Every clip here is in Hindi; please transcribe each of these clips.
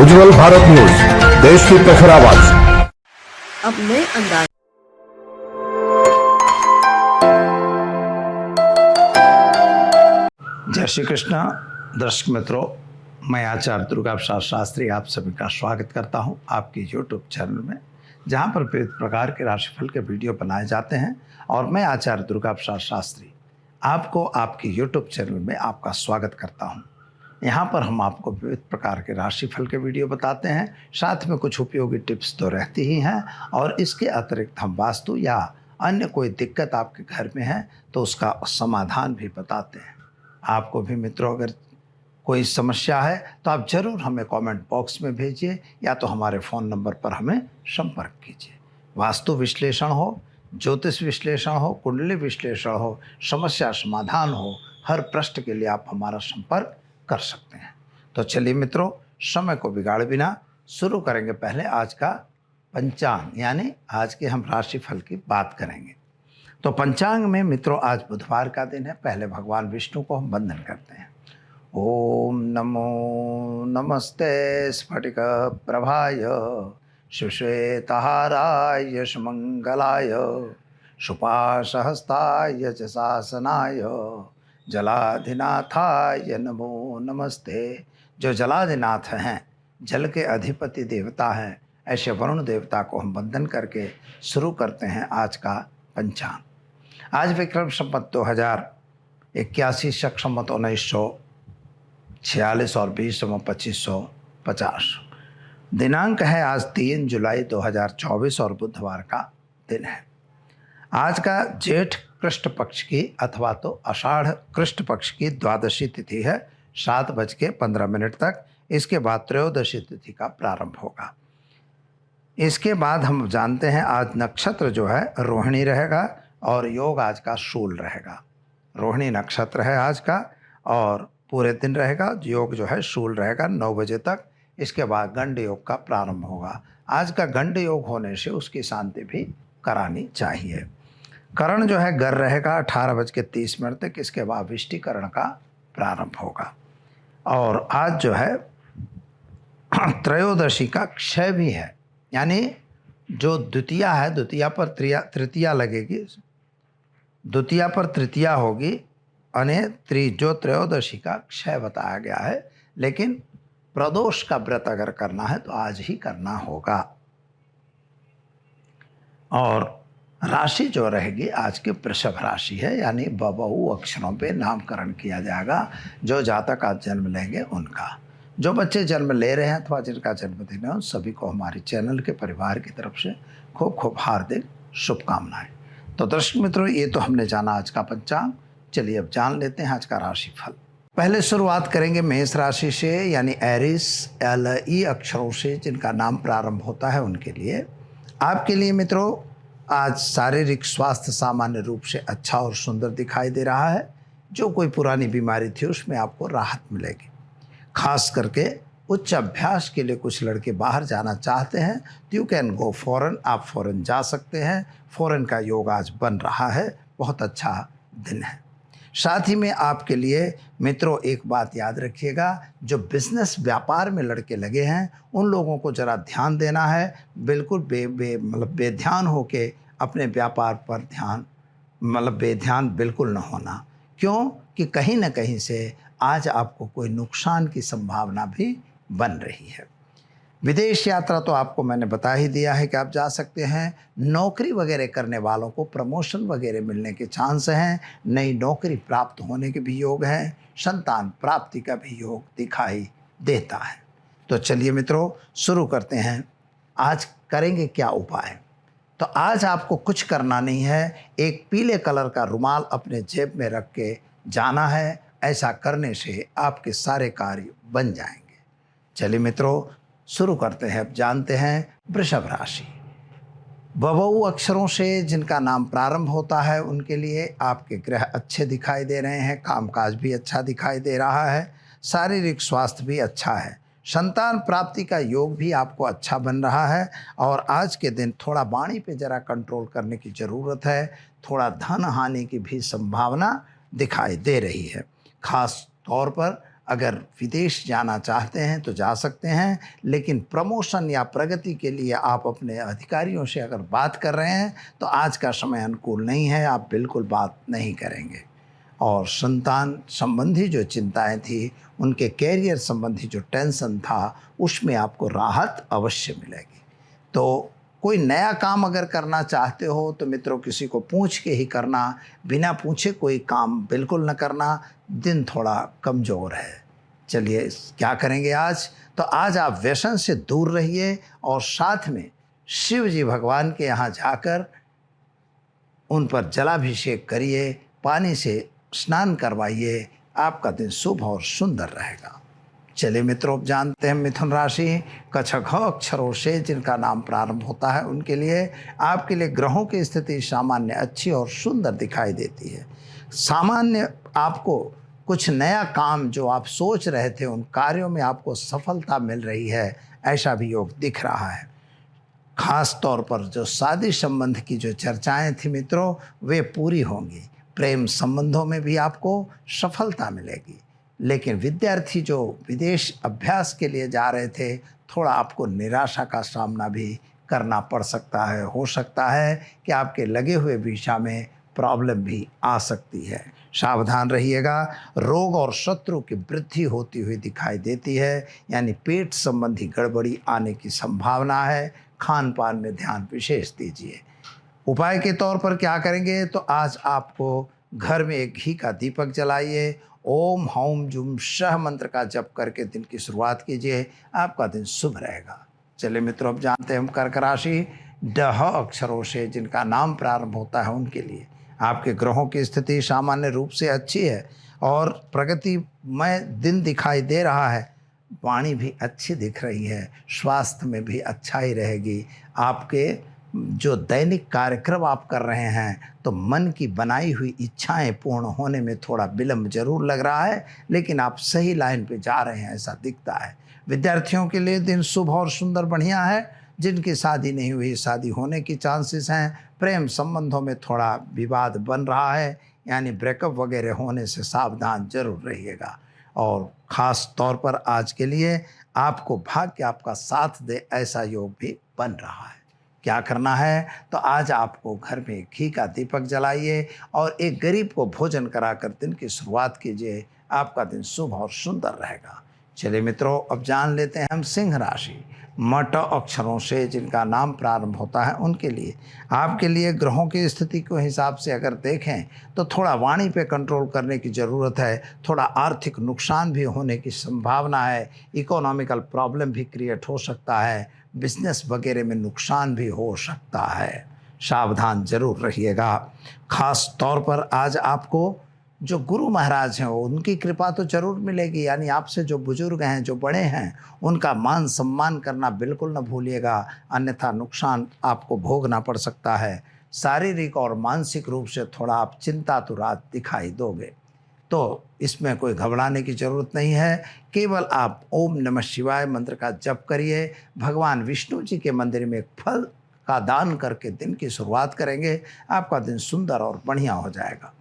उज्जवल भारत न्यूज, देश की प्रखर आवाज। अब नए अंदाज। जय श्री कृष्णा। दर्शक मित्रों, मैं आचार्य दुर्गा प्रसाद शास्त्री आप सभी का स्वागत करता हूं आपके यूट्यूब चैनल में, जहां पर विविध प्रकार के राशिफल के वीडियो बनाए जाते हैं। और मैं आचार्य दुर्गा प्रसाद शास्त्री आपको आपके यूट्यूब चैनल में आपका स्वागत करता हूं। यहाँ पर हम आपको विविध प्रकार के राशिफल के वीडियो बताते हैं, साथ में कुछ उपयोगी टिप्स तो रहती ही हैं, और इसके अतिरिक्त हम वास्तु या अन्य कोई दिक्कत आपके घर में है तो उसका समाधान भी बताते हैं। आपको भी मित्रों अगर कोई समस्या है तो आप ज़रूर हमें कमेंट बॉक्स में भेजिए या तो हमारे फ़ोन नंबर पर हमें संपर्क कीजिए। वास्तु विश्लेषण हो, ज्योतिष विश्लेषण हो, कुंडली विश्लेषण हो, समस्या समाधान हो, हर प्रश्न के लिए आप हमारा संपर्क कर सकते हैं। तो चलिए मित्रों, समय को बिगाड़े बिना शुरू करेंगे। पहले आज का पंचांग यानी आज के हम राशिफल की बात करेंगे। तो पंचांग में मित्रों आज बुधवार का दिन है। पहले भगवान विष्णु को हम वंदन करते हैं। ओम नमो नमस्ते स्फटिक प्रभाय सुश्वेतहाराय सुमंगलाय शुपाशहस्ताय च शासनाय जलाधिनाथाय नमो नमस्ते। जो जलाधिनाथ हैं, जल के अधिपति देवता हैं, ऐसे वरुण देवता को हम वंदन करके शुरू करते हैं आज का पंचांग। आज विक्रम संवत 2081, शक संवत 1946 और 20 संवत 2550। दिनांक है आज 3 जुलाई 2024 और बुधवार का दिन है। आज का जेठ कृष्ण पक्ष की अथवा तो आषाढ़ कृष्ण पक्ष की द्वादशी तिथि है 7:15 तक। इसके बाद त्रयोदशी तिथि का प्रारंभ होगा। इसके बाद हम जानते हैं आज नक्षत्र जो है रोहिणी रहेगा और योग आज का शूल रहेगा। रोहिणी नक्षत्र है आज का और पूरे दिन रहेगा। योग जो है शूल रहेगा 9 बजे तक। इसके बाद गंड योग का प्रारंभ होगा। आज का गंड योग होने से उसकी शांति भी करानी चाहिए। करण जो है गर रहेगा 18:30 तक। इसके बाद विष्टिकरण का प्रारंभ होगा। और आज जो है त्रयोदशी का क्षय भी है, यानी जो द्वितीया है, द्वितीया पर तृतीया लगेगी, द्वितीया पर तृतीया होगी, यानी जो त्रयोदशी का क्षय बताया गया है। लेकिन प्रदोष का व्रत अगर करना है तो आज ही करना होगा। और राशि जो रहेगी आज की वृषभ राशि है, यानी बबऊ अक्षरों पे नामकरण किया जाएगा जो जातक आज जन्म लेंगे उनका। जो बच्चे जन्म ले रहे हैं अथवा जिनका जन्मदिन है उन सभी को हमारे चैनल के परिवार की तरफ से खूब खूब हार्दिक शुभकामनाएं। तो दर्शक मित्रों, ये तो हमने जाना आज का पंचांग। चलिए अब जान लेते हैं आज का राशिफल। पहले शुरुआत करेंगे मेष राशि से, यानी एरिस LE अक्षरों से जिनका नाम प्रारंभ होता है उनके लिए। आपके लिए मित्रों आज शारीरिक स्वास्थ्य सामान्य रूप से अच्छा और सुंदर दिखाई दे रहा है। जो कोई पुरानी बीमारी थी उसमें आपको राहत मिलेगी। खास करके उच्च अभ्यास के लिए कुछ लड़के बाहर जाना चाहते हैं तो यू कैन गो फॉरेन, आप फॉरेन जा सकते हैं। फॉरेन का योग आज बन रहा है, बहुत अच्छा दिन है। साथ ही में आपके लिए मित्रों एक बात याद रखिएगा, जो बिजनेस व्यापार में लड़के लगे हैं उन लोगों को ज़रा ध्यान देना है। बिल्कुल बेध्यान होके अपने व्यापार पर बेध्यान बिल्कुल न होना। क्यों कि कहीं ना कहीं से आज आपको कोई नुकसान की संभावना भी बन रही है। विदेश यात्रा तो आपको मैंने बता ही दिया है कि आप जा सकते हैं। नौकरी वगैरह करने वालों को प्रमोशन वगैरह मिलने के चांस हैं। नई नौकरी प्राप्त होने के भी योग हैं। संतान प्राप्ति का भी योग दिखाई देता है। तो चलिए मित्रों शुरू करते हैं। आज करेंगे क्या उपाय। तो आज आपको कुछ करना नहीं है। एक पीले कलर का रुमाल अपने जेब में रख के जाना है। ऐसा करने से आपके सारे कार्य बन जाएंगे। चलिए मित्रों शुरू करते हैं। अब जानते हैं वृषभ राशि। बबऊ अक्षरों से जिनका नाम प्रारंभ होता है उनके लिए आपके ग्रह अच्छे दिखाई दे रहे हैं। कामकाज भी अच्छा दिखाई दे रहा है। शारीरिक स्वास्थ्य भी अच्छा है। संतान प्राप्ति का योग भी आपको अच्छा बन रहा है। और आज के दिन थोड़ा वाणी पे ज़रा कंट्रोल करने की ज़रूरत है। थोड़ा धन हानि की भी संभावना दिखाई दे रही है। खास तौर पर अगर विदेश जाना चाहते हैं तो जा सकते हैं, लेकिन प्रमोशन या प्रगति के लिए आप अपने अधिकारियों से अगर बात कर रहे हैं तो आज का समय अनुकूल नहीं है, आप बिल्कुल बात नहीं करेंगे। और संतान संबंधी जो चिंताएं थी, उनके कैरियर संबंधी जो टेंशन था, उसमें आपको राहत अवश्य मिलेगी। तो कोई नया काम अगर करना चाहते हो तो मित्रों किसी को पूछ के ही करना, बिना पूछे कोई काम बिल्कुल न करना। दिन थोड़ा कमज़ोर है। चलिए क्या करेंगे आज? तो आज आप व्यसन से दूर रहिए और साथ में शिव जी भगवान के यहाँ जाकर उन पर जलाभिषेक करिए, पानी से स्नान करवाइए। आपका दिन शुभ और सुंदर रहेगा। चलिए मित्रों, अब जानते हैं मिथुन राशि क छ घ अक्षरों से जिनका नाम प्रारंभ होता है उनके लिए। आपके लिए ग्रहों की स्थिति सामान्य अच्छी और सुंदर दिखाई देती है। सामान्य आपको कुछ नया काम जो आप सोच रहे थे, उन कार्यों में आपको सफलता मिल रही है, ऐसा भी योग दिख रहा है। खास तौर पर जो शादी संबंध की जो चर्चाएं थी मित्रों, वे पूरी होंगी। प्रेम संबंधों में भी आपको सफलता मिलेगी। लेकिन विद्यार्थी जो विदेश अभ्यास के लिए जा रहे थे, थोड़ा आपको निराशा का सामना भी करना पड़ सकता है। हो सकता है कि आपके लगे हुए वीज़ा में प्रॉब्लम भी आ सकती है। सावधान रहिएगा। रोग और शत्रु की वृद्धि होती हुई दिखाई देती है, यानी पेट संबंधी गड़बड़ी आने की संभावना है। खान पान में ध्यान विशेष दीजिए। उपाय के तौर पर क्या करेंगे? तो आज आपको घर में एक घी का दीपक जलाइए। ओम हौम जुम शह मंत्र का जप करके दिन की शुरुआत कीजिए। आपका दिन शुभ रहेगा। चलिए मित्रों, अब जानते हैं हम कर्क राशि डह अक्षरों से जिनका नाम प्रारंभ होता है उनके लिए। आपके ग्रहों की स्थिति सामान्य रूप से अच्छी है और प्रगतिमय दिन दिखाई दे रहा है। वाणी भी अच्छी दिख रही है। स्वास्थ्य में भी अच्छाई रहेगी। आपके जो दैनिक कार्यक्रम आप कर रहे हैं तो मन की बनाई हुई इच्छाएं पूर्ण होने में थोड़ा विलंब जरूर लग रहा है, लेकिन आप सही लाइन पे जा रहे हैं ऐसा दिखता है। विद्यार्थियों के लिए दिन शुभ और सुंदर बढ़िया है। जिनकी शादी नहीं हुई, शादी होने की चांसेस हैं। प्रेम संबंधों में थोड़ा विवाद बन रहा है, यानी ब्रेकअप वगैरह होने से सावधान जरूर रहिएगा। और ख़ास तौर पर आज के लिए आपको भाग्य आपका साथ दे ऐसा योग भी बन रहा है। क्या करना है? तो आज आपको घर में घी का दीपक जलाइए और एक गरीब को भोजन कराकर दिन की शुरुआत कीजिए। आपका दिन शुभ और सुंदर रहेगा। चलिए मित्रों, अब जान लेते हैं हम सिंह राशि मट अक्षरों से जिनका नाम प्रारंभ होता है उनके लिए। आपके लिए ग्रहों की स्थिति के हिसाब से अगर देखें तो थोड़ा वाणी पे कंट्रोल करने की ज़रूरत है। थोड़ा आर्थिक नुकसान भी होने की संभावना है। इकोनॉमिकल प्रॉब्लम भी क्रिएट हो सकता है। बिजनेस वगैरह में नुकसान भी हो सकता है। सावधान जरूर रहिएगा। खास तौर पर आज आपको जो गुरु महाराज हैं उनकी कृपा तो जरूर मिलेगी, यानी आपसे जो बुजुर्ग हैं, जो बड़े हैं, उनका मान सम्मान करना बिल्कुल न भूलिएगा, अन्यथा नुकसान आपको भोगना पड़ सकता है। शारीरिक और मानसिक रूप से थोड़ा आप चिंतातुरात दिखाई दोगे, तो इसमें कोई घबराने की ज़रूरत नहीं है। केवल आप ओम नमः शिवाय मंत्र का जप करिए। भगवान विष्णु जी के मंदिर में एक फल का दान करके दिन की शुरुआत करेंगे। आपका दिन सुंदर और बढ़िया हो जाएगा।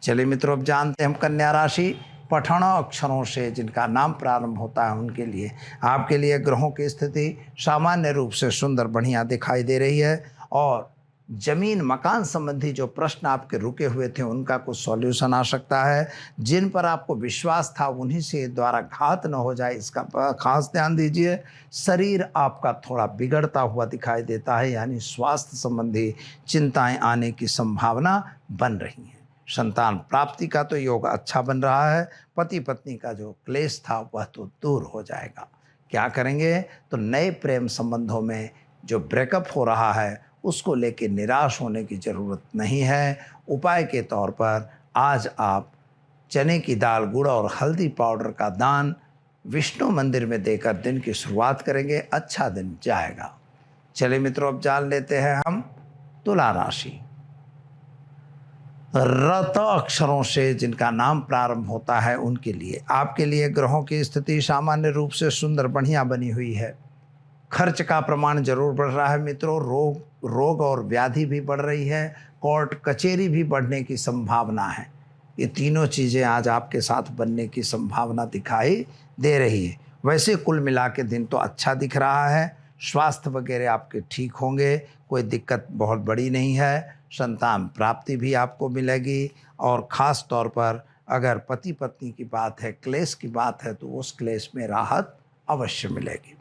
चलिए मित्रों, अब जानते हैं हम कन्या राशि पठण अक्षरों से जिनका नाम प्रारंभ होता है उनके लिए। आपके लिए ग्रहों की स्थिति सामान्य रूप से सुंदर बढ़िया दिखाई दे रही है और जमीन मकान संबंधी जो प्रश्न आपके रुके हुए थे उनका कुछ सॉल्यूशन आ सकता है। जिन पर आपको विश्वास था उन्हीं से द्वारा घात न हो जाए, इसका खास ध्यान दीजिए। शरीर आपका थोड़ा बिगड़ता हुआ दिखाई देता है, यानी स्वास्थ्य संबंधी चिंताएं आने की संभावना बन रही हैं। संतान प्राप्ति का तो योग अच्छा बन रहा है। पति पत्नी का जो क्लेश था वह तो दूर हो जाएगा। क्या करेंगे? तो नए प्रेम संबंधों में जो ब्रेकअप हो रहा है उसको लेकर निराश होने की ज़रूरत नहीं है। उपाय के तौर पर आज आप चने की दाल, गुड़ और हल्दी पाउडर का दान विष्णु मंदिर में देकर दिन की शुरुआत करेंगे। अच्छा दिन जाएगा। चलिए मित्रों, अब जान लेते हैं हम तुला राशि रत अक्षरों से जिनका नाम प्रारंभ होता है उनके लिए। आपके लिए ग्रहों की स्थिति सामान्य रूप से सुंदर बढ़िया बनी हुई है। खर्च का प्रमाण जरूर बढ़ रहा है मित्रों। रोग और व्याधि भी बढ़ रही है। कोर्ट कचहरी भी बढ़ने की संभावना है। ये तीनों चीज़ें आज आपके साथ बनने की संभावना दिखाई दे रही है। वैसे कुल मिला के दिन तो अच्छा दिख रहा है, स्वास्थ्य वगैरह आपके ठीक होंगे, कोई दिक्कत बहुत बड़ी नहीं है, संतान प्राप्ति भी आपको मिलेगी और ख़ास तौर पर अगर पति पत्नी की बात है, क्लेश की बात है, तो उस क्लेश में राहत अवश्य मिलेगी।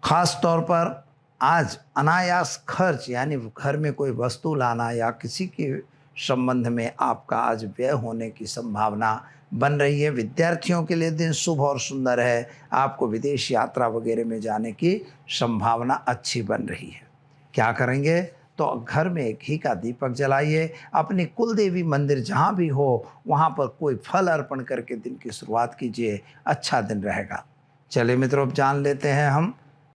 ख़ास तौर पर आज अनायास खर्च यानी घर में कोई वस्तु लाना या किसी के संबंध में आपका आज व्यय होने की संभावना बन रही है। विद्यार्थियों के लिए दिन शुभ और सुंदर है, आपको विदेश यात्रा वगैरह में जाने की संभावना अच्छी बन रही है। क्या करेंगे? तो घर में एक घी का दीपक जलाइए, अपनी कुल देवी मंदिर जहाँ भी हो वहाँ पर कोई फल अर्पण करके दिन की शुरुआत कीजिए, अच्छा दिन रहेगा। चलिए मित्रों, अब जान लेते हैं हम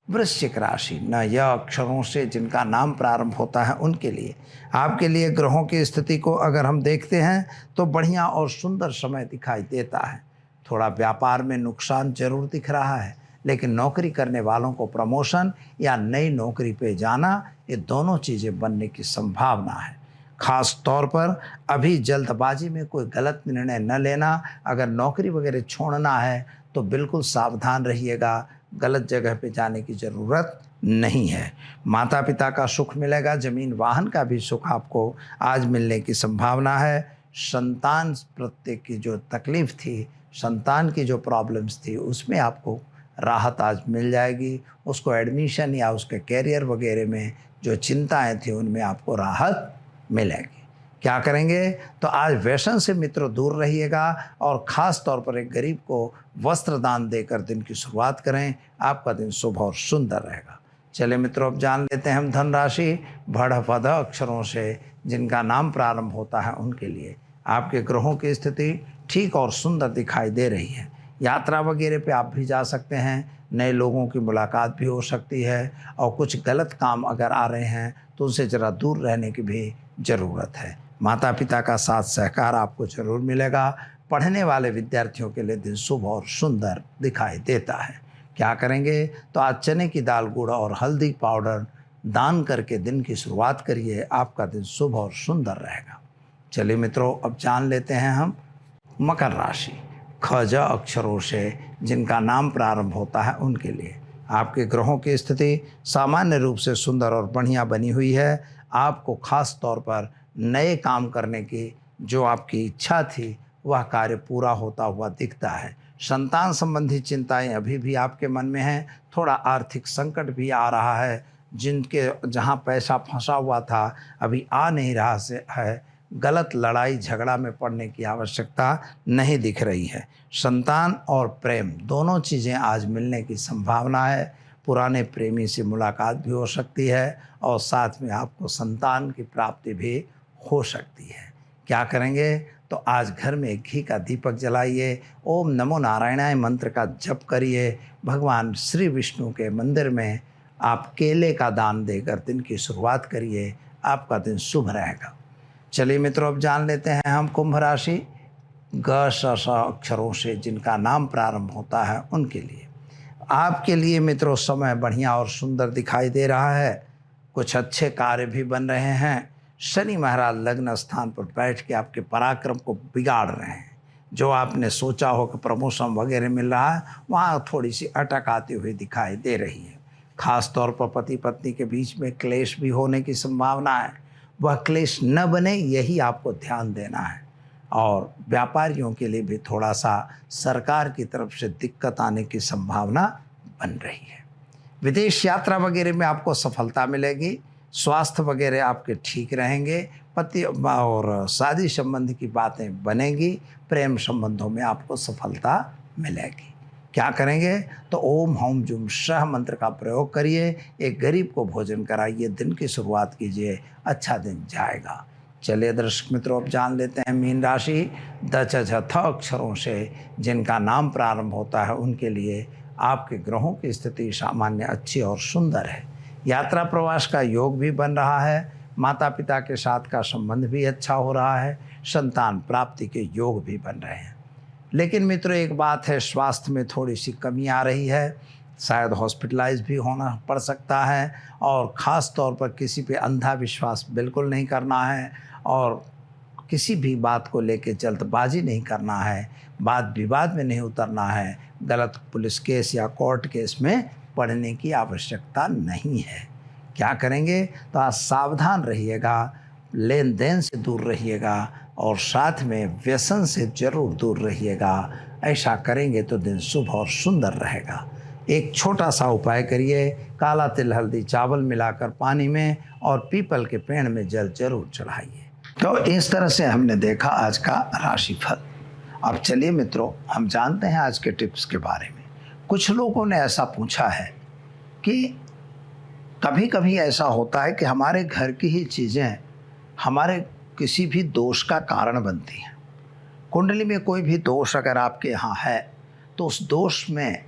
वृश्चिक राशि न यह अक्षरों से जिनका नाम प्रारंभ होता है उनके लिए। आपके लिए ग्रहों की स्थिति को अगर हम देखते हैं तो बढ़िया और सुंदर समय दिखाई देता है। थोड़ा व्यापार में नुकसान जरूर दिख रहा है, लेकिन नौकरी करने वालों को प्रमोशन या नई नौकरी पे जाना, ये दोनों चीज़ें बनने की संभावना है। खास तौर पर अभी जल्दबाजी में कोई गलत निर्णय न लेना। अगर नौकरी वगैरह छोड़ना है तो बिल्कुल सावधान रहिएगा, गलत जगह पे जाने की ज़रूरत नहीं है। माता पिता का सुख मिलेगा, ज़मीन वाहन का भी सुख आपको आज मिलने की संभावना है। संतान प्रत्येक की जो तकलीफ़ थी, संतान की जो प्रॉब्लम्स थी, उसमें आपको राहत आज मिल जाएगी। उसको एडमिशन या उसके कैरियर वगैरह में जो चिंताएं थी उनमें आपको राहत मिलेगी। क्या करेंगे? तो आज व्यसन से मित्रों दूर रहिएगा और ख़ास तौर पर एक गरीब को वस्त्र दान देकर दिन की शुरुआत करें, आपका दिन शुभ और सुंदर रहेगा। चलिए मित्रों, अब जान लेते हैं हम धन राशि भड़ भद अक्षरों से जिनका नाम प्रारंभ होता है उनके लिए। आपके ग्रहों की स्थिति ठीक और सुंदर दिखाई दे रही है। यात्रा वगैरह पे आप भी जा सकते हैं, नए लोगों की मुलाकात भी हो सकती है और कुछ गलत काम अगर आ रहे हैं तो उनसे ज़रा दूर रहने की भी ज़रूरत है। माता पिता का साथ सहकार आपको ज़रूर मिलेगा। पढ़ने वाले विद्यार्थियों के लिए दिन शुभ और सुंदर दिखाई देता है। क्या करेंगे? तो आज चने की दाल, गुड़ और हल्दी पाउडर दान करके दिन की शुरुआत करिए, आपका दिन शुभ और सुंदर रहेगा। चलिए मित्रों, अब जान लेते हैं हम मकर राशि खज अक्षरों से जिनका नाम प्रारंभ होता है उनके लिए। आपके ग्रहों की स्थिति सामान्य रूप से सुंदर और बढ़िया बनी हुई है। आपको खास तौर पर नए काम करने की जो आपकी इच्छा थी वह कार्य पूरा होता हुआ दिखता है। संतान संबंधी चिंताएं अभी भी आपके मन में हैं। थोड़ा आर्थिक संकट भी आ रहा है, जिनके जहां पैसा फंसा हुआ था अभी आ नहीं रहा से है। गलत लड़ाई झगड़ा में पड़ने की आवश्यकता नहीं दिख रही है। संतान और प्रेम दोनों चीज़ें आज मिलने की संभावना है। पुराने प्रेमी से मुलाकात भी हो सकती है और साथ में आपको संतान की प्राप्ति भी हो सकती है। क्या करेंगे? तो आज घर में घी का दीपक जलाइए, ओम नमो नारायणाय मंत्र का जप करिए, भगवान श्री विष्णु के मंदिर में आप केले का दान देकर दिन की शुरुआत करिए, आपका दिन शुभ रहेगा। चलिए मित्रों, अब जान लेते हैं हम कुंभ राशि ग श श अक्षरों से जिनका नाम प्रारंभ होता है उनके लिए। आपके लिए मित्रों समय बढ़िया और सुंदर दिखाई दे रहा है। कुछ अच्छे कार्य भी बन रहे हैं। शनि महाराज लग्न स्थान पर बैठ के आपके पराक्रम को बिगाड़ रहे हैं। जो आपने सोचा हो कि प्रमोशन वगैरह मिल रहा है, वहाँ थोड़ी सी अटक आती हुई दिखाई दे रही है। खास तौर पर पति पत्नी के बीच में क्लेश भी होने की संभावना है। वह क्लेश न बने, यही आपको ध्यान देना है। और व्यापारियों के लिए भी थोड़ा सा सरकार की तरफ से दिक्कत आने की संभावना बन रही है। विदेश यात्रा वगैरह में आपको सफलता मिलेगी। स्वास्थ्य वगैरह आपके ठीक रहेंगे। पति और शादी संबंधी की बातें बनेंगी। प्रेम संबंधों में आपको सफलता मिलेगी। क्या करेंगे? तो ओम हौम जुम शह मंत्र का प्रयोग करिए, एक गरीब को भोजन कराइए, दिन की शुरुआत कीजिए, अच्छा दिन जाएगा। चलिए दर्शक मित्रों, अब जान लेते हैं मीन राशि द च झ थ अक्षरों से जिनका नाम प्रारंभ होता है उनके लिए। आपके ग्रहों की स्थिति सामान्य अच्छी और सुंदर है। यात्रा प्रवास का योग भी बन रहा है। माता पिता के साथ का संबंध भी अच्छा हो रहा है। संतान प्राप्ति के योग भी बन रहे हैं। लेकिन मित्रों, एक बात है, स्वास्थ्य में थोड़ी सी कमी आ रही है। शायद हॉस्पिटलाइज भी होना पड़ सकता है। और ख़ास तौर पर किसी पे अंधा विश्वास बिल्कुल नहीं करना है। और किसी भी बात को लेके जल्दबाजी नहीं करना है, वाद विवाद में नहीं उतरना है, गलत पुलिस केस या कोर्ट केस में पढ़ने की आवश्यकता नहीं है। क्या करेंगे तो आज सावधान रहिएगा, लेन देन से दूर रहिएगा और साथ में व्यसन से जरूर दूर रहिएगा। ऐसा करेंगे तो दिन शुभ और सुंदर रहेगा। एक छोटा सा उपाय करिए, काला तिल हल्दी चावल मिलाकर पानी में और पीपल के पेड़ में जल जरूर चढ़ाइए। तो इस तरह से हमने देखा आज का राशिफल। अब चलिए मित्रों, हम जानते हैं आज के टिप्स के बारे में। कुछ लोगों ने ऐसा पूछा है कि कभी कभी ऐसा होता है कि हमारे घर की ही चीज़ें हमारे किसी भी दोष का कारण बनती हैं। कुंडली में कोई भी दोष अगर आपके यहाँ है तो उस दोष में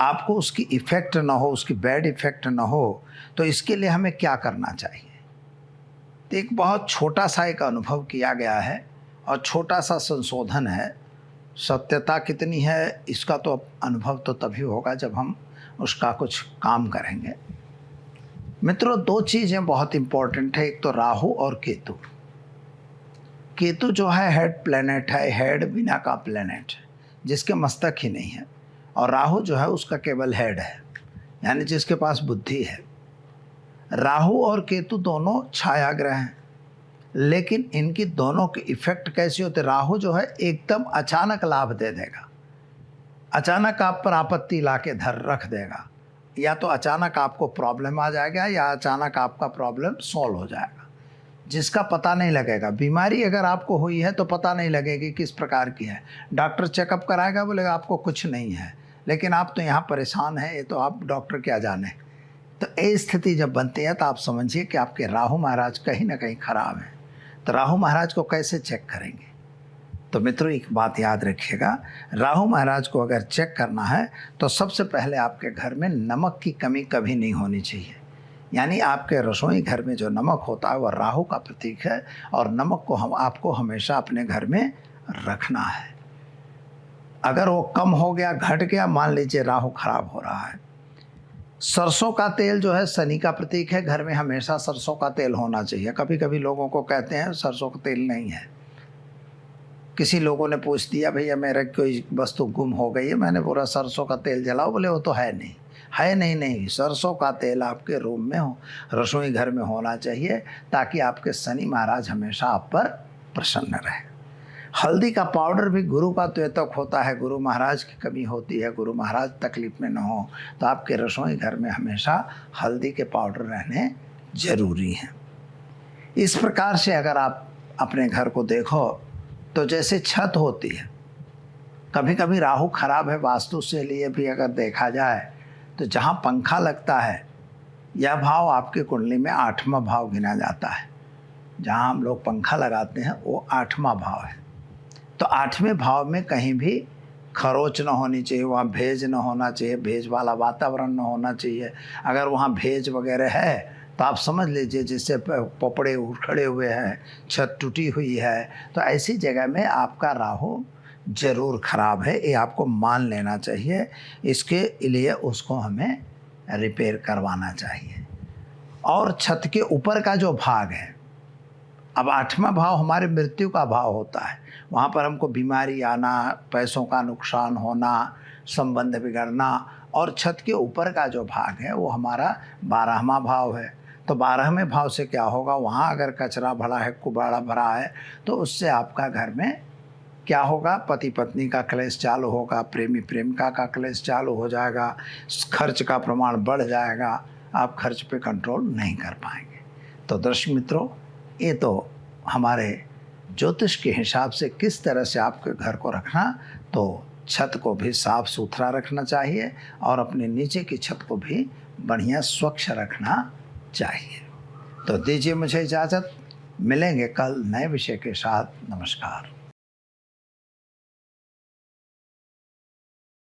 आपको उसकी इफ़ेक्ट ना हो, उसकी बैड इफ़ेक्ट ना हो, तो इसके लिए हमें क्या करना चाहिए। तो एक बहुत छोटा सा एक अनुभव किया गया है और छोटा सा संशोधन है। सत्यता कितनी है इसका तो अनुभव तो तभी होगा जब हम उसका कुछ काम करेंगे। मित्रों, दो चीज़ें बहुत इम्पोर्टेंट है। एक तो राहु और केतु। केतु जो है हेड प्लैनेट है, हेड बिना का प्लैनेट है, जिसके मस्तक ही नहीं है। और राहु जो है उसका केवल हेड है, यानी जिसके पास बुद्धि है। राहु और केतु दोनों छाया ग्रह हैं, लेकिन इनकी दोनों के इफेक्ट कैसे होते। राहु जो है एकदम अचानक लाभ दे देगा, अचानक आप पर आपत्ति ला के धर रख देगा, या तो अचानक आपको प्रॉब्लम आ जाएगा या अचानक आपका प्रॉब्लम सॉल्व हो जाएगा, जिसका पता नहीं लगेगा। बीमारी अगर आपको हुई है तो पता नहीं लगेगी किस प्रकार की है। डॉक्टर चेकअप कराएगा, बोलेगा आपको कुछ नहीं है, लेकिन आप तो यहाँ परेशान हैं, ये तो आप डॉक्टर क्या जाने। तो ये स्थिति जब बनती है तो आप समझिए कि आपके राहु महाराज कहीं ना कहीं खराब हैं। तो राहु महाराज को कैसे चेक करेंगे। तो मित्रों, एक बात याद रखिएगा, राहु महाराज को अगर चेक करना है तो सबसे पहले आपके घर में नमक की कमी कभी नहीं होनी चाहिए। यानी आपके रसोई घर में जो नमक होता है वह राहु का प्रतीक है, और नमक को आपको हमेशा अपने घर में रखना है। अगर वो कम हो गया, घट गया, मान लीजिए राहु खराब हो रहा है। सरसों का तेल जो है शनि का प्रतीक है, घर में हमेशा सरसों का तेल होना चाहिए। कभी कभी लोगों को कहते हैं सरसों का तेल नहीं है। किसी लोगों ने पूछ दिया, भैया मेरा कोई वस्तु गुम हो गई है, मैंने पूरा सरसों का तेल जलाओ, बोले वो तो है नहीं। है नहीं, सरसों का तेल आपके रूम में हो, रसोई घर में होना चाहिए, ताकि आपके शनि महाराज हमेशा आप पर प्रसन्न रहे। हल्दी का पाउडर भी गुरु का द्योतक होता है, गुरु महाराज की कमी होती है, गुरु महाराज तकलीफ में न हो, तो आपके रसोई घर में हमेशा हल्दी के पाउडर रहने जरूरी हैं। इस प्रकार से अगर आप अपने घर को देखो तो जैसे छत होती है, कभी कभी राहु खराब है वास्तु से लिए भी अगर देखा जाए तो जहाँ पंखा लगता है, यह भाव आपके कुंडली में 8वां भाव गिना जाता है। जहाँ हम लोग पंखा लगाते हैं वो 8वां भाव है। तो 8वें भाव में कहीं भी खरोच न होनी चाहिए, वहाँ भेज न होना चाहिए, भेज वाला वातावरण न होना चाहिए। अगर वहाँ भेज वगैरह है तो आप समझ लीजिए जिससे पोपड़े उखड़े हुए हैं, छत टूटी हुई है, तो ऐसी जगह में आपका राहु जरूर खराब है, ये आपको मान लेना चाहिए। इसके लिए उसको हमें रिपेयर करवाना चाहिए। और छत के ऊपर का जो भाग है, अब 8वां भाव हमारे मृत्यु का भाव होता है, वहाँ पर हमको बीमारी आना, पैसों का नुकसान होना, संबंध बिगड़ना। और छत के ऊपर का जो भाग है वो हमारा 12वां भाव है। तो 12वें भाव से क्या होगा, वहाँ अगर कचरा भरा है, कुबाड़ा भरा है, तो उससे आपका घर में क्या होगा, पति पत्नी का क्लेश चालू होगा, प्रेमी प्रेमिका का क्लेश चालू हो जाएगा, खर्च का प्रमाण बढ़ जाएगा, आप खर्च पे कंट्रोल नहीं कर पाएंगे। तो दर्शक मित्रों, ये तो हमारे ज्योतिष के हिसाब से किस तरह से आपके घर को रखना, तो छत को भी साफ सुथरा रखना चाहिए और अपने नीचे की छत को भी बढ़िया स्वच्छ रखना चाहिए। तो दीजिए मुझे इजाज़त, मिलेंगे कल नए विषय के साथ। नमस्कार।